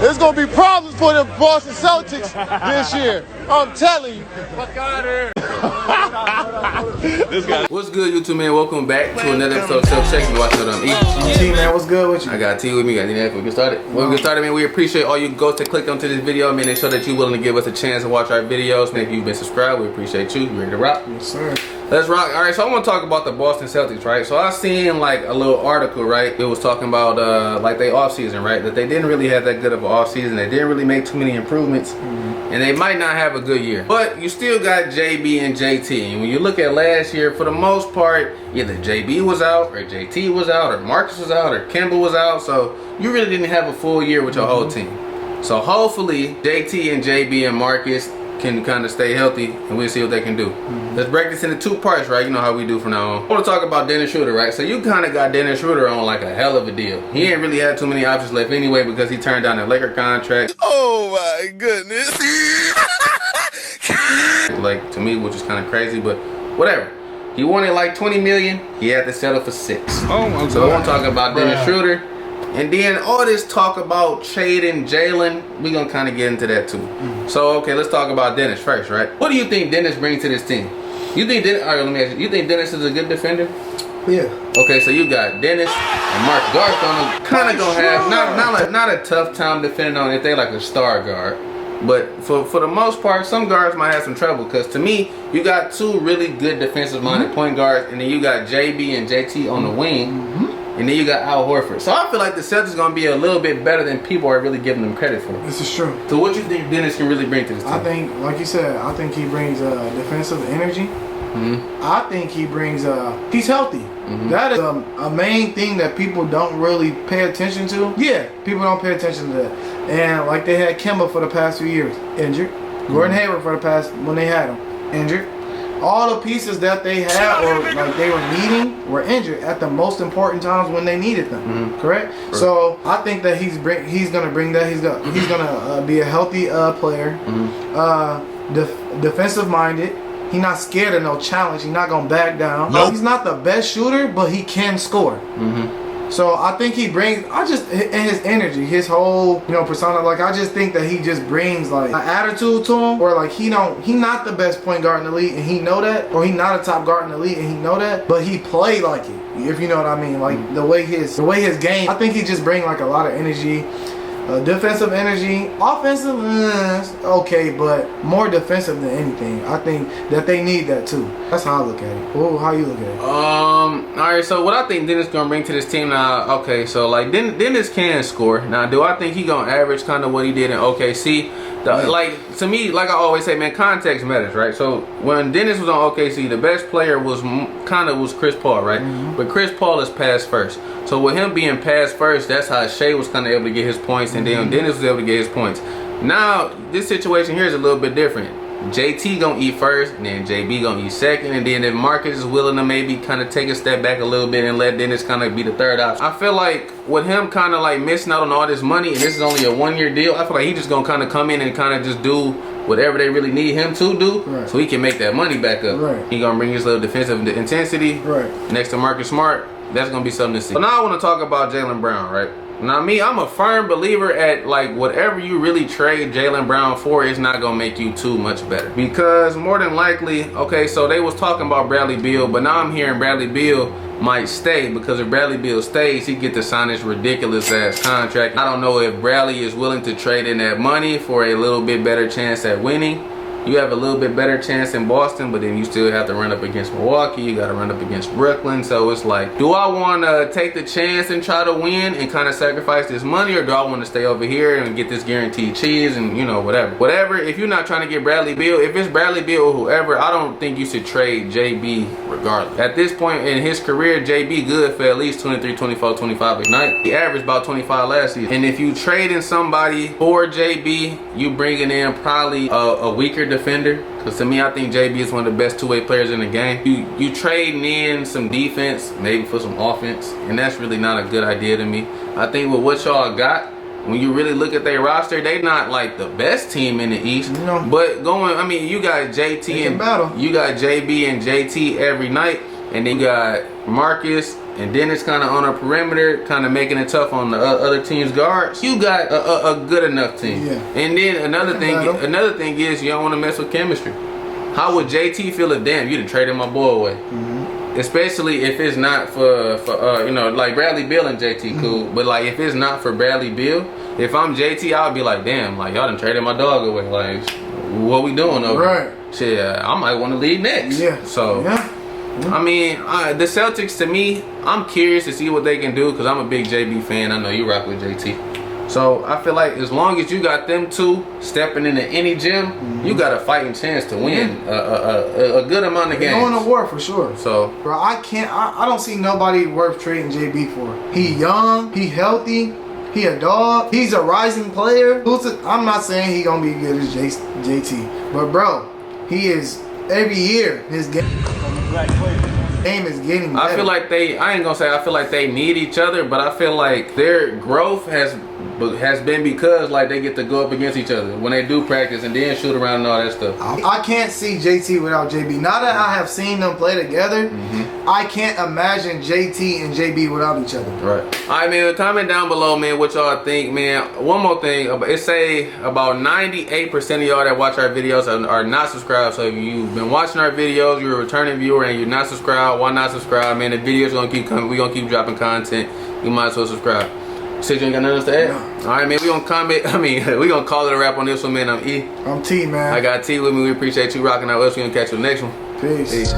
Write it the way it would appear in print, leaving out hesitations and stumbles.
There's going to be problems for the Boston Celtics this year. I'm telling you. Fuck out of here. This guy. What's good, YouTube, man? Welcome back to another episode of Self Check. You watching it on E. T, man, what's good with you? I got T with me. Got anything we get started? When we get started, man, we appreciate all you ghosts that clicked onto this video. Man, they show that you're willing to give us a chance to watch our videos. Man, if you've been subscribed, we appreciate you. You ready to rock? Yes, sir. Let's rock. All right, so I want to talk about the Boston Celtics, right? So I seen like a little article, right? It was talking about like they off season, right? That they didn't really have that good of an off season. They didn't really make too many improvements, and they might not have a good year. But you still got JB and JT. And when you look at last year, for the most part, either JB was out, or JT was out, or Marcus was out, or Kemba was out. So you really didn't have a full year with your whole team. So hopefully JT and JB and Marcus can kind of stay healthy, and we'll see what they can do. Let's break this into two parts, right? You know how we do from now on. I want to talk about Dennis Schroder, right? So you kind of got Dennis Schroder on like a hell of a deal. He ain't really had too many options left anyway because he turned down that Laker contract. Oh my goodness. Like, to me, which is kind of crazy, but whatever. He wanted like 20 million. He had to settle for 6. Oh my God. So I want to talk about Dennis Schroder. And then all this talk about trading Jaylen, we're going to kind of get into that too. So, okay, let's talk about Dennis first, right? What do you think Dennis brings to this team? You think Dennis, all right, let me ask you, you think Dennis is a good defender? Yeah. Okay, so you got Dennis and Mark Garth kind of going to have, not a tough time defending on if they like a star guard. But for the most part, some guards might have some trouble because to me, you got two really good defensive-minded point guards, and then you got JB and JT on the wing. And then you got Al Horford. So I feel like the Celtics going to be a little bit better than people are really giving them credit for. This is true. So what you think Dennis can really bring to this team? I think, like you said, I think he brings defensive energy. I think he brings, he's healthy. That is a main thing that people don't really pay attention to. Yeah, people don't pay attention to that. And like they had Kemba for the past few years, injured. Gordon Hayward for the past, when they had him, injured. All the pieces that they had or like they were needing were injured at the most important times when they needed them. Correct? Right. So I think that he's gonna bring that. He's gonna be a healthy player, defensive minded. He's not scared of no challenge. He's not gonna back down. Nope. He's not the best shooter, but he can score. So I think he brings, and his energy, his whole, persona. Like I just think that he just brings like an attitude to him, where like he not the best point guard in the league, and he know that, or he not a top guard in the league, and he know that, but he play like it. If you know what I mean, like the way his game. I think he just bring like a lot of energy. Defensive energy, offensive, okay, but more defensive than anything. I think that they need that too. That's how I look at it. Ooh, how you look at it? All right. So what I think Dennis gonna bring to this team now? Okay, so like Dennis can score. Now, do I think he gonna average kind of what he did in OKC? Like to me, like I always say, man, context matters, right? So when Dennis was on OKC, the best player was Chris Paul, right? But Chris Paul is pass first. So with him being pass first, that's how Shea was kind of able to get his points, and then Dennis was able to get his points. Now this situation here is a little bit different. JT gonna eat first, and then JB gonna eat second, and then if Marcus is willing to maybe kind of take a step back a little bit and let Dennis kind of be the third option. I feel like with him kind of like missing out on all this money, and this is only a 1-year deal, I feel like he just gonna kind of come in and kind of just do whatever they really need him to do, so he can make that money back up. He gonna bring his little defensive intensity next to Marcus Smart. That's gonna be something to see. So now I want to talk about Jaylen Brown, right? Now me, I'm a firm believer at like whatever you really trade Jaylen Brown for is not gonna make you too much better, because more than likely, okay, so they was talking about Bradley Beal, but now I'm hearing Bradley Beal might stay, because if Bradley Beal stays, he get to sign this ridiculous ass contract. I don't know if Bradley is willing to trade in that money for a little bit better chance at winning. You have a little bit better chance in Boston, but then you still have to run up against Milwaukee. You got to run up against Brooklyn. So it's like, do I want to take the chance and try to win and kind of sacrifice this money, or do I want to stay over here and get this guaranteed cheese and, whatever. If you're not trying to get Bradley Beal, if it's Bradley Beal or whoever, I don't think you should trade JB regardless. At this point in his career, JB good for at least 23, 24, 25 a night. He averaged about 25 last season. And if you trade in somebody for JB, you bringing in probably a weaker defender, because to me, I think JB is one of the best two-way players in the game. You trading in some defense, maybe for some offense, and that's really not a good idea to me. I think with what y'all got, when you really look at their roster, they not like the best team in the East. But you got JT and you got JB and JT every night, and then you got Marcus and then it's kind of on a perimeter, kind of making it tough on the other team's guards, you got a good enough team. Yeah. And then another thing is you don't want to mess with chemistry. How would JT feel if damn you done traded my boy away? Especially if it's not for you know, like Bradley Beal and JT cool, but like if it's not for Bradley Beal, if I'm JT, I'll be like, damn, like y'all done traded my dog away. Like, what we doing over here? Shit, I might want to leave next. Yeah. So, I mean, the Celtics, to me, I'm curious to see what they can do because I'm a big JB fan. I know you rock with JT. So I feel like as long as you got them two stepping into any gym, you got a fighting chance to win a good amount of games. Going to war for sure. So, bro, I don't see nobody worth trading JB for. He young, he healthy, he a dog, he's a rising player. I'm not saying he gonna be good as JT, but bro, he is every year his game is getting better. I feel like I ain't gonna say I feel like they need each other, but I feel like their growth has been because like they get to go up against each other when they do practice and then shoot around and all that stuff. I can't see JT without JB. Now that I have seen them play together, I can't imagine JT and JB without each other. Right. Alright, man, comment down below, man, what y'all think, man. One more thing, it say about 98% of y'all that watch our videos are not subscribed. So if you've been watching our videos, you're a returning viewer and you're not subscribed, why not subscribe, man? The videos gonna keep coming. We're gonna keep dropping content. You might as well subscribe. Said you ain't got nothing else to add? No. Alright, man, we gonna comment. We gonna call it a wrap on this one, man. I'm E. I'm T, man. I got T with me. We appreciate you rocking out with us. We gonna catch you in the next one. Peace.